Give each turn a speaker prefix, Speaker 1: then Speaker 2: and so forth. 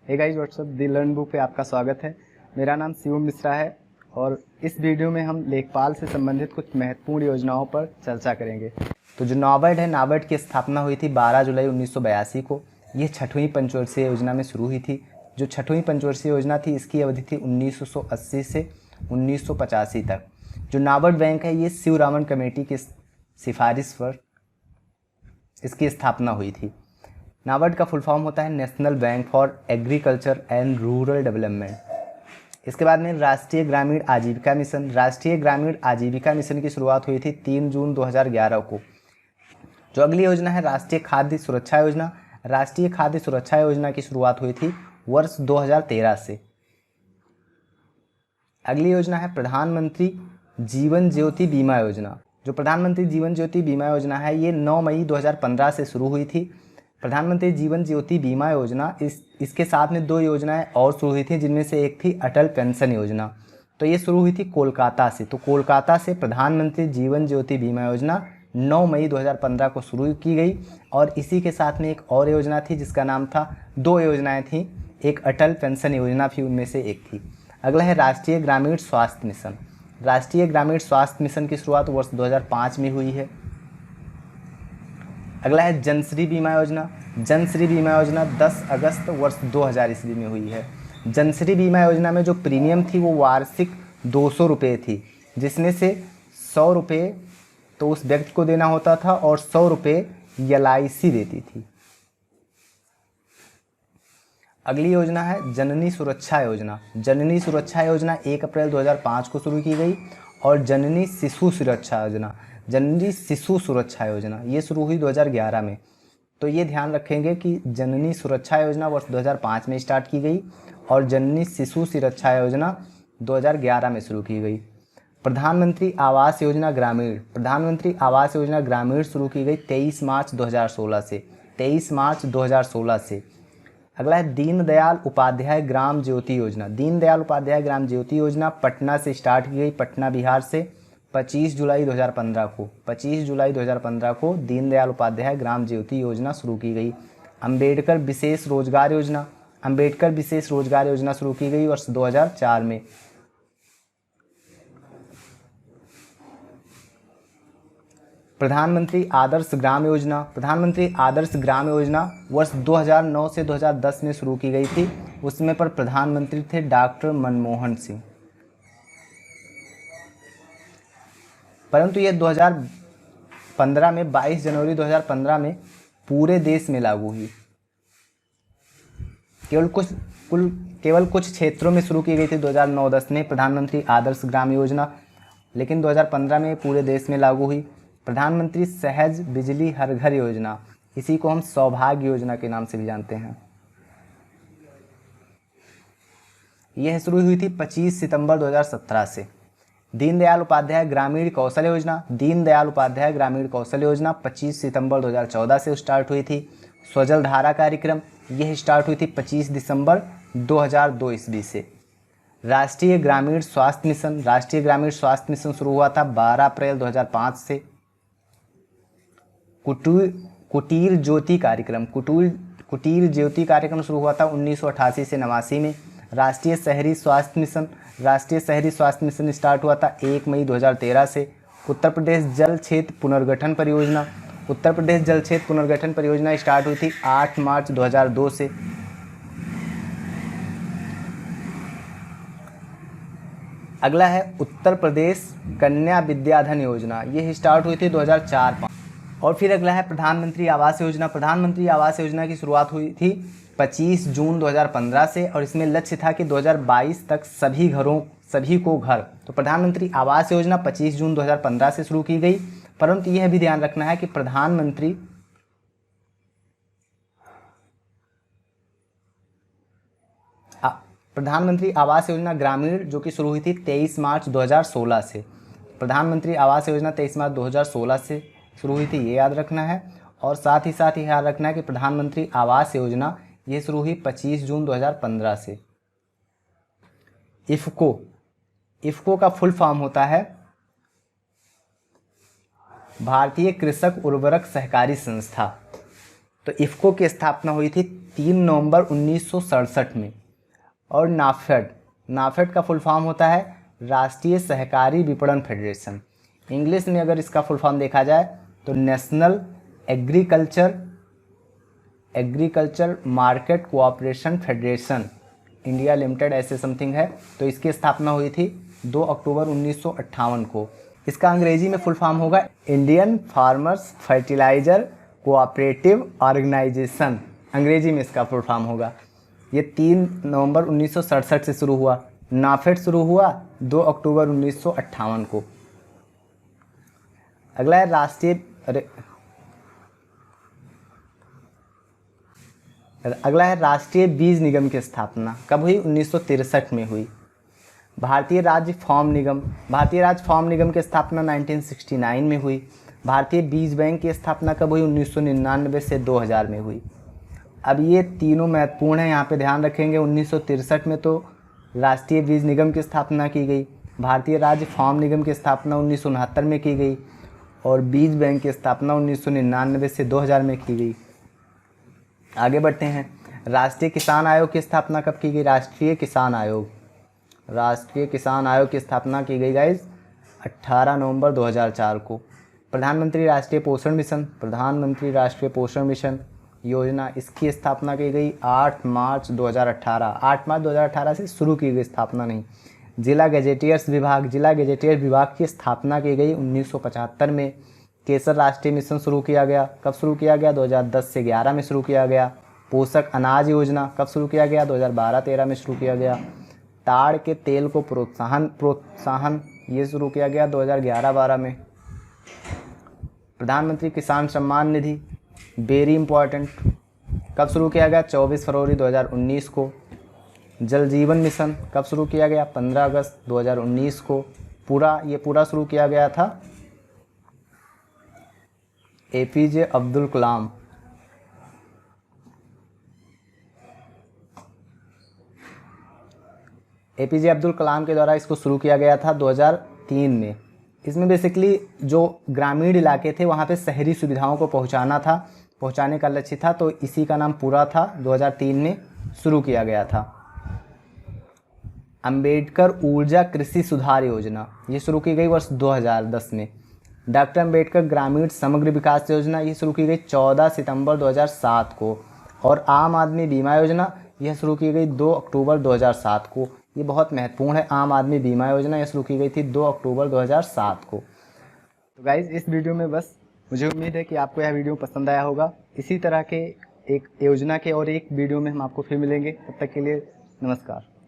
Speaker 1: Hey guys what's up दी learn book पे आपका स्वागत है। मेरा नाम शिवम मिश्रा है और इस वीडियो में हम लेखपाल से संबंधित कुछ महत्वपूर्ण योजनाओं पर चर्चा करेंगे। तो जो नाबार्ड है, नाबार्ड की स्थापना हुई थी 12 जुलाई 1982 को। ये 6वीं पंचवर्षीय योजना में शुरू हुई थी। जो 6वीं पंचवर्षीय योजना थी, इसकी अवधि थी 1980 से 1985 तक। जो नाबार्ड बैंक है, ये शिवरामन कमेटी की सिफारिश पर इसकी स्थापना हुई थी। नाबार्ड का फुल फॉर्म होता है national bank for agriculture and rural development. इसके बाद में राष्ट्रीय ग्रामीण आजीविका मिशन। राष्ट्रीय ग्रामीण आजीविका मिशन की शुरुआत हुई थी 3 जून 2011 को। जो अगली योजना है राष्ट्रीय खाद्य सुरक्षा योजना। राष्ट्रीय खाद्य सुरक्षा योजना की शुरुआत हुई थी वर्ष 2013 से। अगली योजना है प्रधानमंत्री जीवन ज्योति बीमा योजना। जो प्रधानमंत्री जीवन ज्योति बीमा योजना है, ये 9 मई 2015 से शुरू हुई थी। प्रधानमंत्री जीवन ज्योति बीमा योजना इसके साथ में 2 योजनाएं और शुरू हुई थी, जिनमें से एक थी अटल पेंशन योजना। तो ये शुरू हुई थी कोलकाता से। तो कोलकाता से प्रधानमंत्री जीवन ज्योति बीमा योजना 9 मई 2015 को शुरू की गई। और इसी के साथ में एक और योजना थी जिसका नाम था, 2 योजनाएं थी, एक अटल पेंशन योजना भी उनमें से एक थी। अगला है राष्ट्रीय ग्रामीण स्वास्थ्य मिशन। राष्ट्रीय ग्रामीण स्वास्थ्य मिशन की शुरुआत वर्ष 2005 में हुई है। अगला है जनश्री बीमा योजना। जनश्री बीमा योजना 10 अगस्त वर्ष 2000 ईस्वी में हुई है। जनश्री बीमा योजना में जो प्रीमियम थी वो वार्षिक 200 रुपये थी, जिसमें से 100 रुपये तो उस व्यक्ति को देना होता था और 100 रुपये LIC देती थी। अगली योजना है जननी सुरक्षा योजना। जननी सुरक्षा योजना 1 अप्रैल 2005 को शुरू की गई। और जननी शिशु सुरक्षा योजना, जननी शिशु सुरक्षा योजना, ये शुरू हुई 2011 में। तो ये ध्यान रखेंगे कि जननी सुरक्षा योजना वर्ष 2005 में स्टार्ट की गई और जननी शिशु सुरक्षा योजना 2011 में शुरू की गई। प्रधानमंत्री आवास योजना ग्रामीण। प्रधानमंत्री आवास योजना ग्रामीण शुरू की गई 23 मार्च 2016 से। 23 मार्च 2016 से। अगला है दीनदयाल उपाध्याय ग्राम ज्योति योजना। दीनदयाल उपाध्याय ग्राम ज्योति योजना पटना से स्टार्ट की गई, पटना बिहार से। 25 जुलाई 2015 को 25 जुलाई 2015 को दीनदयाल उपाध्याय ग्राम ज्योति योजना शुरू की गई। अंबेडकर विशेष रोजगार योजना। अंबेडकर विशेष रोजगार योजना शुरू की गई वर्ष 2004 में। प्रधानमंत्री आदर्श ग्राम योजना। प्रधानमंत्री आदर्श ग्राम योजना वर्ष 2009 से 2010 में शुरू की गई थी। उसमें पर प्रधानमंत्री थे डॉक्टर मनमोहन सिंह। परंतु ये 2015 में 22 जनवरी 2015 में पूरे देश में लागू हुई। केवल कुछ क्षेत्रों में शुरू की गई थी 2009-10 में प्रधानमंत्री आदर्श ग्राम योजना, लेकिन 2015 में पूरे देश में लागू हुई। प्रधानमंत्री सहज बिजली हर घर योजना, इसी को हम सौभाग्य योजना के नाम से भी जानते हैं। यह शुरू हुई थी 25 सितंबर 2017 से। दीनदयाल उपाध्याय ग्रामीण कौशल योजना। दीनदयाल उपाध्याय ग्रामीण कौशल योजना 25 सितंबर 2014 से स्टार्ट हुई थी। स्वजल धारा कार्यक्रम, यह स्टार्ट हुई थी 25 दिसंबर 2002 ईस्वी से। राष्ट्रीय ग्रामीण स्वास्थ्य मिशन। राष्ट्रीय ग्रामीण स्वास्थ्य मिशन शुरू हुआ था 12 अप्रैल 2005 से। कुटीर ज्योति कार्यक्रम। कुटीर ज्योति कार्यक्रम शुरू हुआ था 1988 से 89 में। राष्ट्रीय शहरी स्वास्थ्य मिशन। राष्ट्रीय शहरी स्वास्थ्य मिशन स्टार्ट हुआ था 1 मई 2013 से। उत्तर प्रदेश जल क्षेत्र पुनर्गठन परियोजना। उत्तर प्रदेश जल क्षेत्र पुनर्गठन परियोजना स्टार्ट हुई थी 8 मार्च 2002 से। अगला है उत्तर प्रदेश कन्या विद्याधन योजना। यह स्टार्ट हुई थी 2004-5। और फिर अगला है प्रधानमंत्री आवास योजना। प्रधानमंत्री आवास योजना की शुरुआत हुई थी 25 जून 2015 से और इसमें लक्ष्य था कि 2022 तक सभी को घर। तो प्रधानमंत्री आवास योजना 25 जून 2015 से शुरू की गई। परंतु यह भी ध्यान रखना है कि प्रधानमंत्री आवास योजना ग्रामीण जो कि शुरू हुई थी 23 मार्च 2016 से। प्रधानमंत्री आवास योजना 23 मार्च 2016 से शुरू हुई थी, ये याद रखना है। और साथ ही याद रखना है कि प्रधानमंत्री आवास योजना ये शुरू हुई 25 जून 2015 से। इफ़को का फुल फॉर्म होता है भारतीय कृषक उर्वरक सहकारी संस्था। तो इफ़को की स्थापना हुई थी 3 नवंबर 1967 में। और नाफेड का फुल फॉर्म होता है राष्ट्रीय सहकारी विपणन फेडरेशन। इंग्लिश में अगर इसका फुल फॉर्म देखा जाए तो national agriculture market cooperation federation India limited, ऐसे समथिंग है। तो इसकी स्थापना हुई थी 2 अक्टूबर 1958 को। इसका अंग्रेजी में फुल फॉर्म होगा Indian farmers fertiliser cooperative organisation, अंग्रेजी में इसका फुल फॉर्म होगा। ये 3 नवंबर 1967 से शुरू हुआ। नाफेड शुरू हुआ 2 अक्टूबर 1958 को। अगला है राष्ट्रीय बीज निगम की स्थापना कब हुई? 1963 में हुई। भारतीय राज्य फार्म निगम की स्थापना 1969 में हुई। भारतीय बीज बैंक की स्थापना कब हुई? 1999 से 2000 में हुई। अब ये तीनों महत्वपूर्ण हैं, यहाँ पे ध्यान रखेंगे। 1963 में तो राष्ट्रीय बीज निगम की स्थापना की गई, भारतीय राज्य फार्म निगम की स्थापना 1969 में की गई और बीज बैंक की स्थापना 1999 से 2000 में की गई। आगे बढ़ते हैं। राष्ट्रीय किसान आयोग की स्थापना कब की गई? राष्ट्रीय किसान आयोग की स्थापना की गई गाइज 18 नवंबर 2004 को। प्रधानमंत्री राष्ट्रीय पोषण मिशन योजना, इसकी स्थापना की गई 8 मार्च 2018 से शुरू की गई, स्थापना नहीं। जिला गजेटियर्स विभाग की स्थापना की गई 1975 में। केसर राष्ट्रीय मिशन शुरू किया गया, कब शुरू किया गया? 2010 से 11 में शुरू किया गया। पोषक अनाज योजना कब शुरू किया गया? 2012-13 में शुरू किया गया। ताड़ के तेल को प्रोत्साहन ये शुरू किया गया 2011-12 में। प्रधानमंत्री किसान सम्मान निधि वेरी इंपॉर्टेंट, कब शुरू किया गया? 24 फरवरी 2019 को। जल जीवन मिशन कब शुरू किया गया? 15 अगस्त 2019 को। पूरा शुरू किया गया था APJ अब्दुल कलाम। APJ अब्दुल कलाम के द्वारा इसको शुरू किया गया था 2003 में। इसमें बेसिकली जो ग्रामीण इलाके थे वहाँ पे शहरी सुविधाओं को पहुँचाने का लक्ष्य था, तो इसी का नाम पूरा था, 2003 में शुरू किया गया था। अंबेडकर ऊर्जा कृषि सुधार योजना ये शुरू की गई वर्ष 2010 में। डॉक्टर अंबेडकर ग्रामीण समग्र विकास योजना ये शुरू की गई 14 सितंबर 2007 को। और आम आदमी बीमा योजना यह शुरू की गई 2 अक्टूबर 2007 को। ये बहुत महत्वपूर्ण है, आम आदमी बीमा योजना यह शुरू की गई थी 2 अक्टूबर 2007 को। तो गाइज़ इस वीडियो में बस, मुझे उम्मीद है कि आपको यह वीडियो पसंद आया होगा। इसी तरह के एक योजना के और एक वीडियो में हम आपको फिर मिलेंगे। तब तक के लिए नमस्कार।